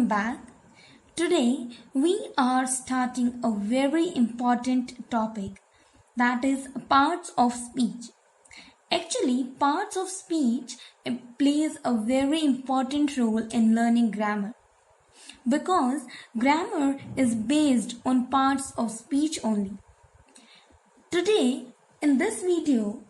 welcome back. Today we are starting a very important topic, that is parts of speech. Actually, parts of speech plays a very important role in learning grammar because grammar is based on parts of speech only. Today in this video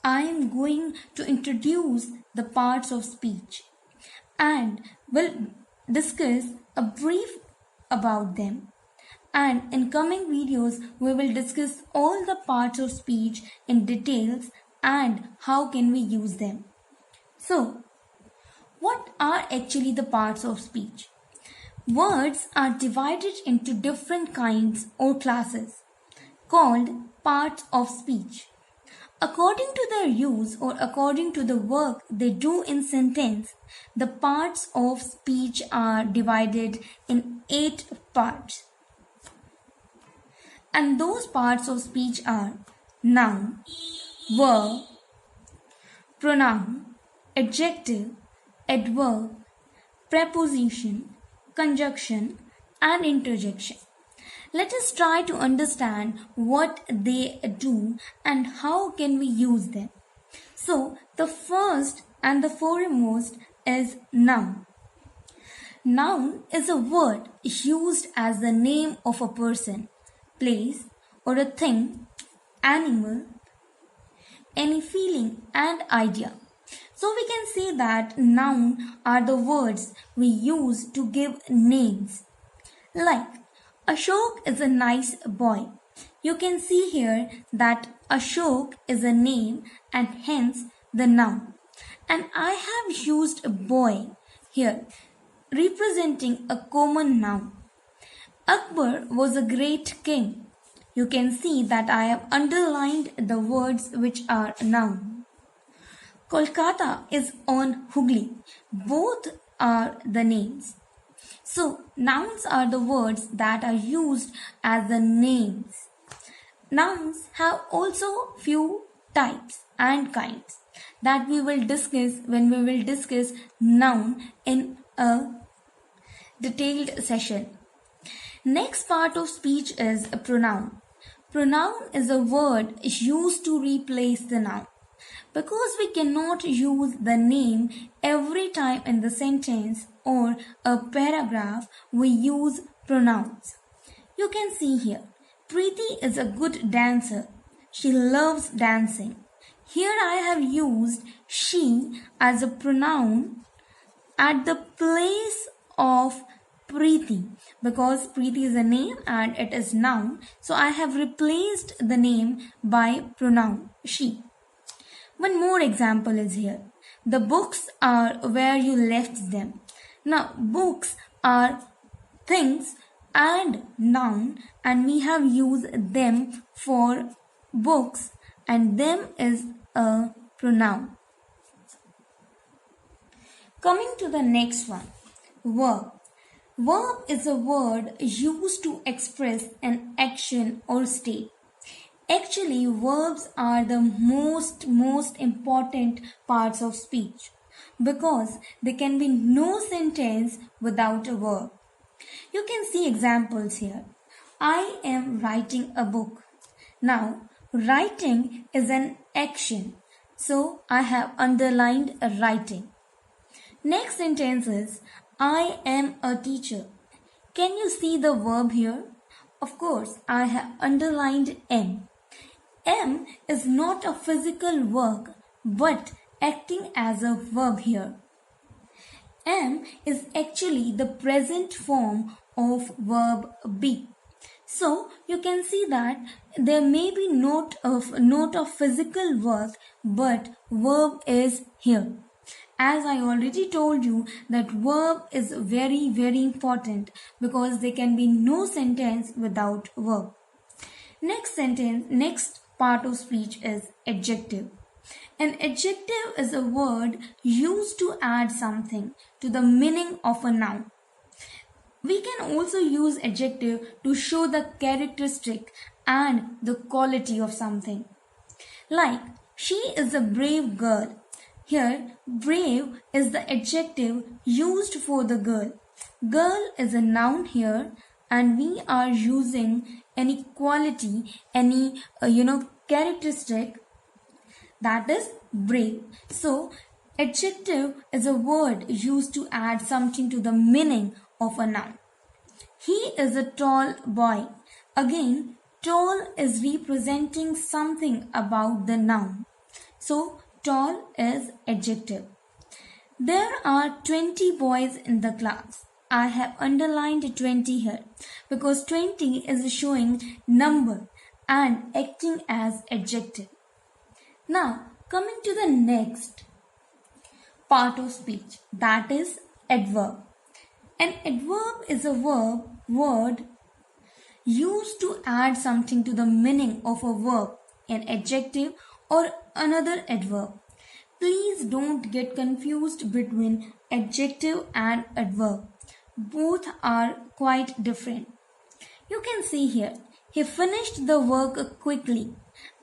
I am going to introduce the parts of speech and will discuss a brief about them. And in coming videos, we will discuss all the parts of speech in details and how can we use them. So, what are actually the parts of speech? Words are divided into different kinds or classes called parts of speech. According to their use or according to the work they do in sentence, the parts of speech are divided in 8 parts. And those parts of speech are noun, verb, pronoun, adjective, adverb, preposition, conjunction, and interjection. Let us try to understand what they do and how can we use them. So, the first and the foremost is noun. Noun is a word used as the name of a person, place, or a thing, animal, any feeling and idea. So we can say that noun are the words we use to give names. Like Ashok is a nice boy. You can see here that Ashok is a name and hence the noun. And I have used a boy here representing a common noun. Akbar was a great king. You can see that I have underlined the words which are noun. Kolkata is on Hooghly. Both are the names. So, nouns are the words that are used as the names. Nouns have also few types and kinds that we will discuss when we will discuss noun in a detailed session. Next part of speech is a pronoun. Pronoun is a word used to replace the noun. Because we cannot use the name every time in the sentence or a paragraph, we use pronouns. You can see here, Preeti is a good dancer. She loves dancing. Here I have used she as a pronoun at the place of Preeti because Preeti is a name and it is noun. So I have replaced the name by pronoun she. One more example is here. The books are where you left them. Now, books are things and noun and we have used them for books and them is a pronoun. Coming to the next one, verb. Verb is a word used to express an action or state. Actually, verbs are the most important parts of speech because there can be no sentence without a verb. You can see examples here. I am writing a book. Now, writing is an action, so I have underlined writing. Next sentence is I am a teacher. Can you see the verb here? Of course, I have underlined am. Am is not a physical work but acting as a verb here. Am is actually the present form of verb be. So you can see that there may be note of physical work but verb is here. As I already told you that verb is very important because there can be no sentence without verb. Next part of speech is adjective. An adjective is a word used to add something to the meaning of a noun. We can also use adjective to show the characteristic and the quality of something. Like, she is a brave girl. Here, brave is the adjective used for the girl. Girl is a noun here, and we are using any quality, any characteristic, that is brave. So adjective is a word used to add something to the meaning of a noun. He is a tall boy. Again, tall is representing something about the noun. So tall is adjective. There are 20 boys in the class. I have underlined 20 here because 20 is showing number and acting as adjective. Now, coming to the next part of speech, that is adverb. An adverb is a word used to add something to the meaning of a verb, an adjective or another adverb. Please don't get confused between adjective and adverb. Both are quite different. You can see here, he finished the work quickly,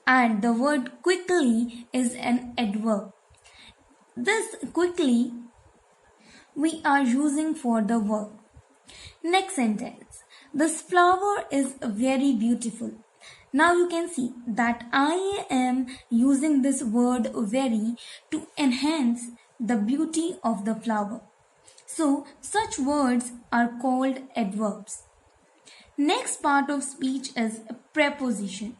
and the word quickly is an adverb. This quickly we are using for the verb. Next sentence. This flower is very beautiful. Now you can see that I am using this word very to enhance the beauty of the flower. So such words are called adverbs. Next part of speech is a preposition.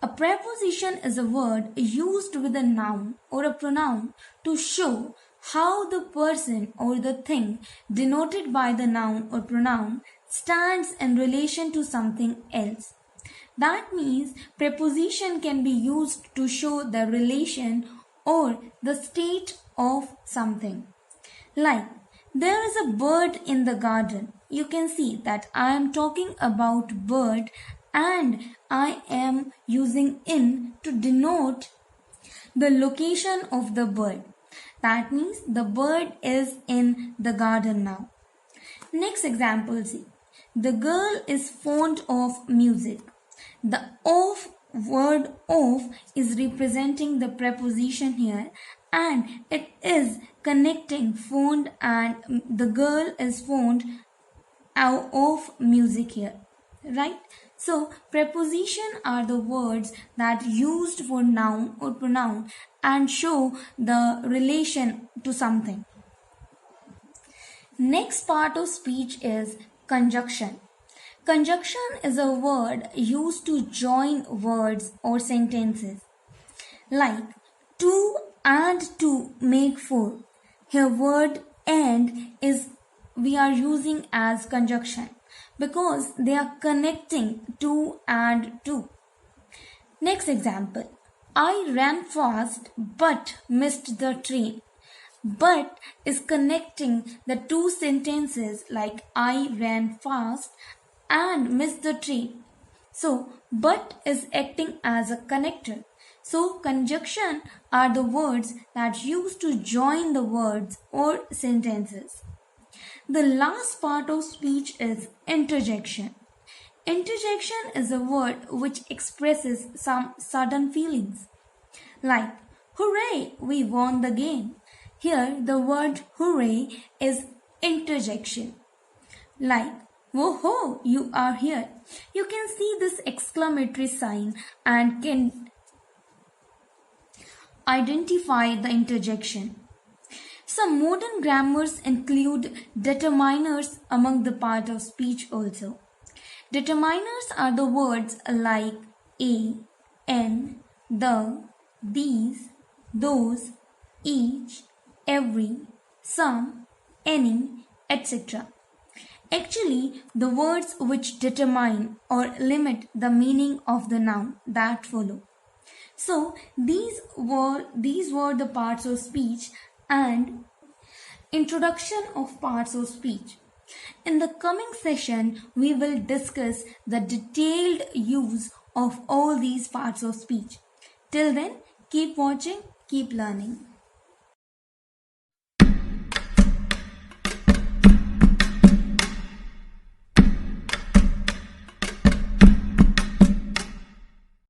A preposition is a word used with a noun or a pronoun to show how the person or the thing denoted by the noun or pronoun stands in relation to something else. That means preposition can be used to show the relation or the state of something. Like, there is a bird in the garden. You can see that I am talking about bird and I am using in to denote the location of the bird. That means the bird is in the garden now. Next example, see. The girl is fond of music. The of word of is representing the preposition here, and it is connecting fond, and the girl is fond of music here, right? So preposition are the words that used for noun or pronoun and show the relation to something. Next part of speech is conjunction. Conjunction is a word used to join words or sentences. Like, two and two make four. Here word and is we are using as conjunction because they are connecting two and two. Next example. I ran fast but missed the train. But is connecting the two sentences like I ran fast and missed the train. So, but is acting as a connector. So, conjunction are the words that use to join the words or sentences. The last part of speech is interjection. Interjection is a word which expresses some sudden feelings. Like, hooray, we won the game. Here, the word hooray is interjection. Like, whoa, you are here. You can see this exclamatory sign and can identify the interjection. Some modern grammars include determiners among the part of speech also. Determiners are the words like a, an, the, these, those, each, every, some, any, etc. Actually, the words which determine or limit the meaning of the noun that follow. So, these were the parts of speech and introduction of parts of speech. In the coming session, we will discuss the detailed use of all these parts of speech. Till then, keep watching, keep learning.